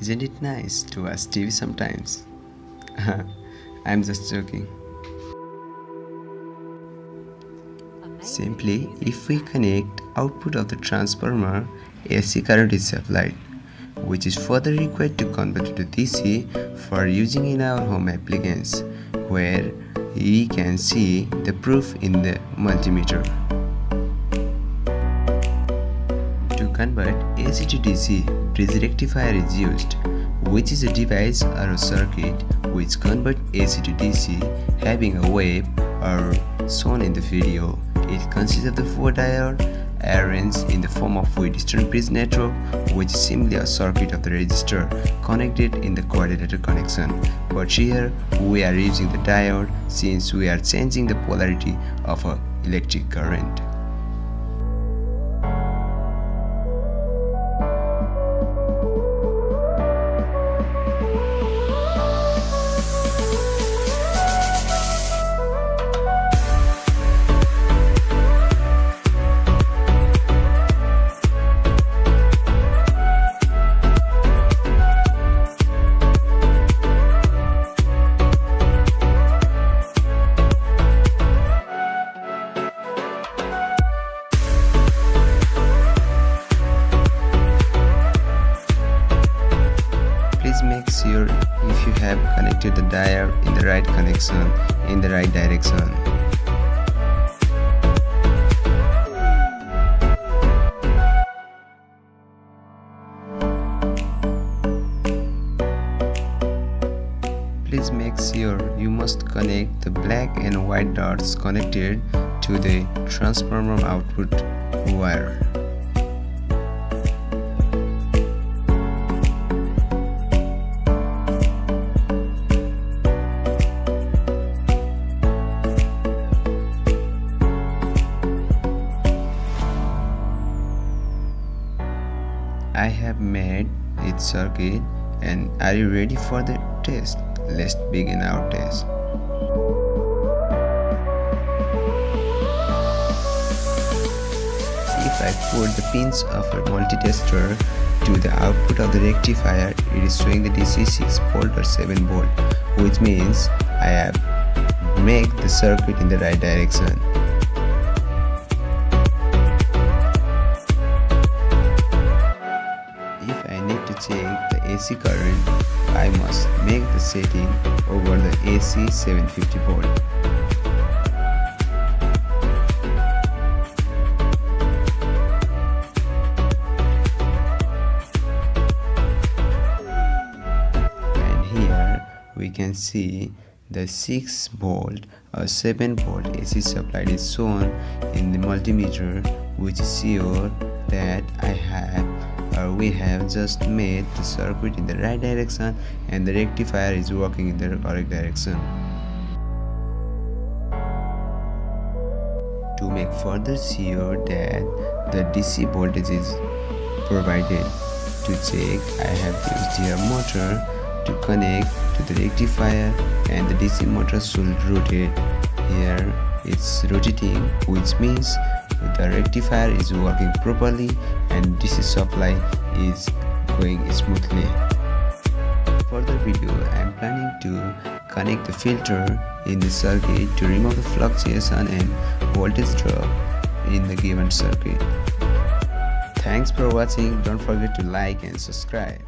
Isn't it nice to watch TV sometimes? I'm just joking. Simply, if we connect output of the transformer, AC current is supplied, which is further required to convert to DC for using in our home appliance, where we can see the proof in the multimeter. To convert AC to DC, bridge rectifier is used, which is a device or a circuit which converts AC to DC, having a wave or shown in the video. It consists of the 4 diodes arranged in the form of Wheatstone bridge network, which is simply a circuit of the resistor connected in the coordinator connection. But here we are using the diode since we are changing the polarity of an electric current. Please make sure if you have connected the diode in the right connection in the right direction. Please make sure you must connect the black and white dots connected to the transformer output wire. I have made its circuit, and are you ready for the test? Let's begin our test. If I put the pins of a multitester to the output of the rectifier, it is showing the DC 6 volt or 7 volt, which means I have made the circuit in the right direction. If I need to check the AC current, I must make the setting over the AC 750 volt. And here we can see the 6 volt or 7 volt AC supply is shown in the multimeter, which is sure that we have just made the circuit in the right direction and the rectifier is working in the correct direction. To make further sure that the DC voltage is provided, to check, I have used here motor to connect to the rectifier, and the DC motor should rotate. Here it's rotating, which means the rectifier is working properly and DC supply is going smoothly. For the video, I am planning to connect the filter in the circuit to remove the fluctuation and voltage drop in the given circuit. Thanks for watching. Don't forget to like and subscribe.